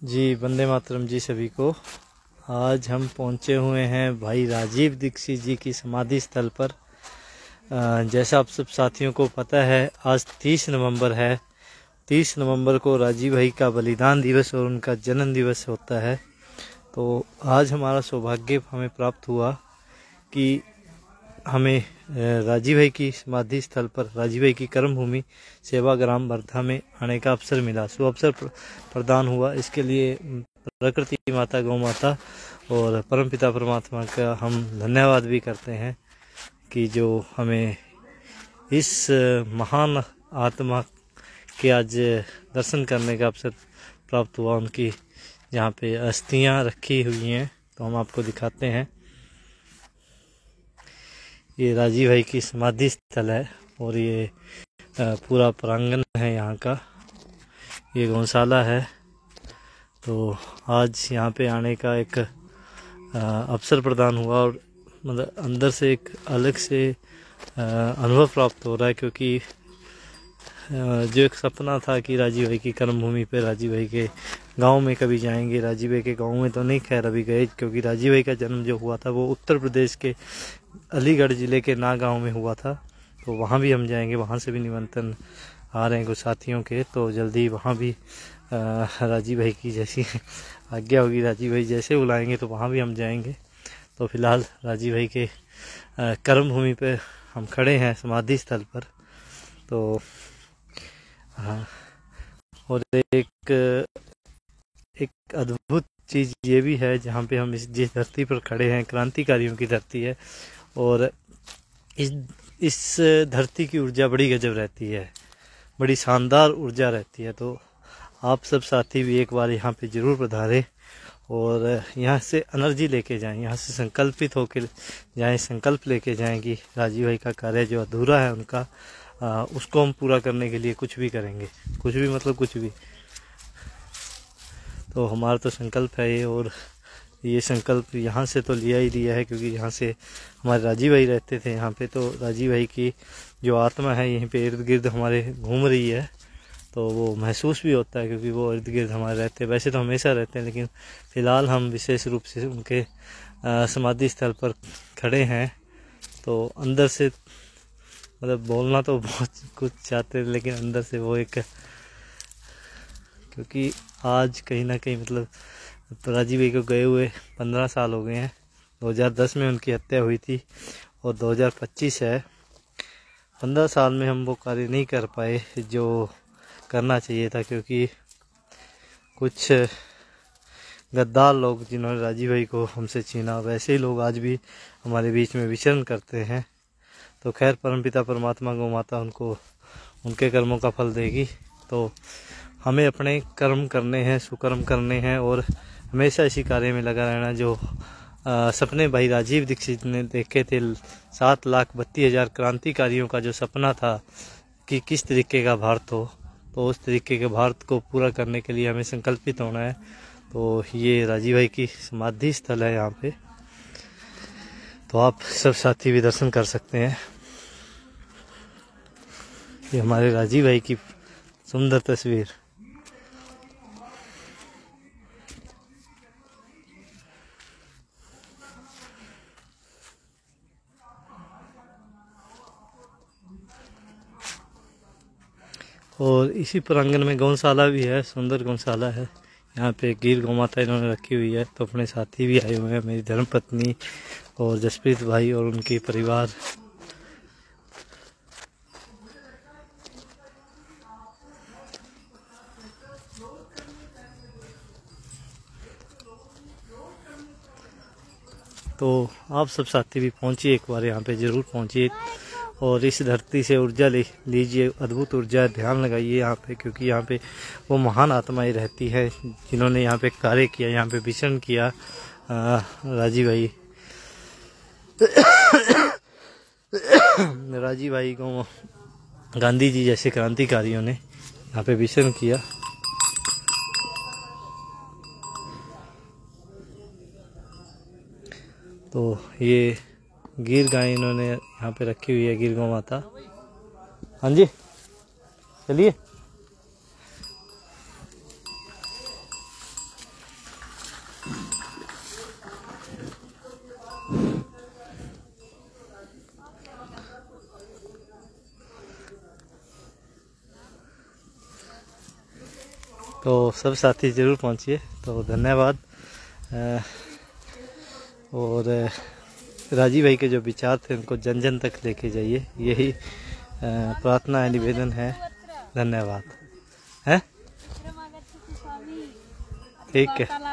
जी वंदे मातरम जी सभी को। आज हम पहुंचे हुए हैं भाई राजीव दीक्षित जी की समाधि स्थल पर। जैसा आप सब साथियों को पता है, आज 30 नवंबर है। 30 नवंबर को राजीव भाई का बलिदान दिवस और उनका जन्म दिवस होता है। तो आज हमारा सौभाग्य हमें प्राप्त हुआ कि हमें राजीव भाई की समाधि स्थल पर, राजीव भाई की कर्मभूमि सेवाग्राम वर्धा में आने का अवसर मिला, अवसर प्रदान हुआ। इसके लिए प्रकृति माता, गौ माता और परमपिता परमात्मा का हम धन्यवाद भी करते हैं कि जो हमें इस महान आत्मा के आज दर्शन करने का अवसर प्राप्त हुआ। उनकी जहाँ पे अस्थियाँ रखी हुई हैं, तो हम आपको दिखाते हैं। ये राजीव भाई की समाधि स्थल है और ये पूरा प्रांगण है यहाँ का। ये गौशाला है। तो आज यहाँ पे आने का एक अवसर प्रदान हुआ और मतलब अंदर से एक अलग से अनुभव प्राप्त हो रहा है, क्योंकि जो एक सपना था कि राजीव भाई की कर्मभूमि पे, राजीव भाई के गांव में कभी जाएंगे। राजीव भाई के गांव में तो नहीं खैर अभी गए, क्योंकि राजीव भाई का जन्म जो हुआ था वो उत्तर प्रदेश के अलीगढ़ ज़िले के ना गांव में हुआ था। तो वहाँ भी हम जाएंगे, वहाँ से भी निमंत्रण आ रहे हैं कुछ साथियों के। तो जल्दी वहाँ भी राजीव भाई की जैसी आज्ञा होगी, राजीव भाई जैसे बुलाएंगे तो वहाँ भी हम जाएंगे। तो फिलहाल राजीव भाई के कर्मभूमि पे हम खड़े हैं, समाधि स्थल पर। तो हाँ, और एक अद्भुत चीज़ ये भी है, जहाँ पे हम जिस धरती पर खड़े हैं, क्रांतिकारियों की धरती है। और इस धरती की ऊर्जा बड़ी गजब रहती है, बड़ी शानदार ऊर्जा रहती है। तो आप सब साथी भी एक बार यहाँ पे ज़रूर पधारें और यहाँ से एनर्जी लेके जाएं, यहाँ से संकल्पित होकर जाएं, संकल्प लेके जाएं कि राजीव भाई का कार्य जो अधूरा है उनका, उसको हम पूरा करने के लिए कुछ भी करेंगे। कुछ भी मतलब कुछ भी। तो हमारा तो संकल्प है ये, और ये संकल्प यहाँ से तो लिया ही लिया है, क्योंकि यहाँ से हमारे राजीव भाई रहते थे यहाँ पे। तो राजीव भाई की जो आत्मा है यहीं पे इर्द गिर्द हमारे घूम रही है। तो वो महसूस भी होता है, क्योंकि वो इर्द गिर्द हमारे रहते हैं। वैसे तो हमेशा रहते हैं, लेकिन फ़िलहाल हम विशेष रूप से उनके समाधि स्थल पर खड़े हैं। तो अंदर से मतलब बोलना तो बहुत कुछ चाहते हैं, लेकिन अंदर से वो एक, क्योंकि आज कहीं ना कहीं मतलब राजीव भाई को गए हुए 15 साल हो गए हैं। 2010 में उनकी हत्या हुई थी और 2025 है। 15 साल में हम वो कार्य नहीं कर पाए जो करना चाहिए था, क्योंकि कुछ गद्दार लोग जिन्होंने राजीव भाई को हमसे छीना, वैसे ही लोग आज भी हमारे बीच में विचरण करते हैं। तो खैर परमपिता परमात्मा गौ माता उनको उनके कर्मों का फल देगी। तो हमें अपने कर्म करने हैं, सुकर्म करने हैं और हमेशा इसी कार्य में लगा रहना जो सपने भाई राजीव दीक्षित ने देखे थे। 7,32,000 क्रांतिकारियों का जो सपना था कि किस तरीके का भारत हो, तो उस तरीके के भारत को पूरा करने के लिए हमें संकल्पित होना है। तो ये राजीव भाई की समाधि स्थल है यहाँ पे। तो आप सब साथी भी दर्शन कर सकते हैं। ये हमारे राजीव भाई की सुंदर तस्वीर। और इसी प्रांगण में गौशाला भी है, सुंदर गौशाला है। यहाँ पे गिर गौ माता इन्होंने रखी हुई है। तो अपने साथी भी आए हुए हैं, मेरी धर्मपत्नी और जसप्रीत भाई और उनके परिवार। तो आप सब साथी भी पहुँचिए, एक बार यहाँ पे ज़रूर पहुँचिए और इस धरती से ऊर्जा लीजिए। अद्भुत ऊर्जा, ध्यान लगाइए यहाँ पे, क्योंकि यहाँ पे वो महान आत्माएं रहती है जिन्होंने यहाँ पे कार्य किया, यहाँ पे विचरण किया। राजीव भाई को गांधी जी जैसे क्रांतिकारियों ने यहाँ पे विचरण किया। तो ये गिर गाय इन्होंने यहाँ पे रखी हुई है, गिर गौ माता। हाँ जी चलिए। तो सब साथी ज़रूर पहुंचिए। तो धन्यवाद। और राजीव भाई के जो विचार थे उनको जन जन तक लेके जाइए, यही प्रार्थना है, निवेदन है। धन्यवाद है। ठीक है।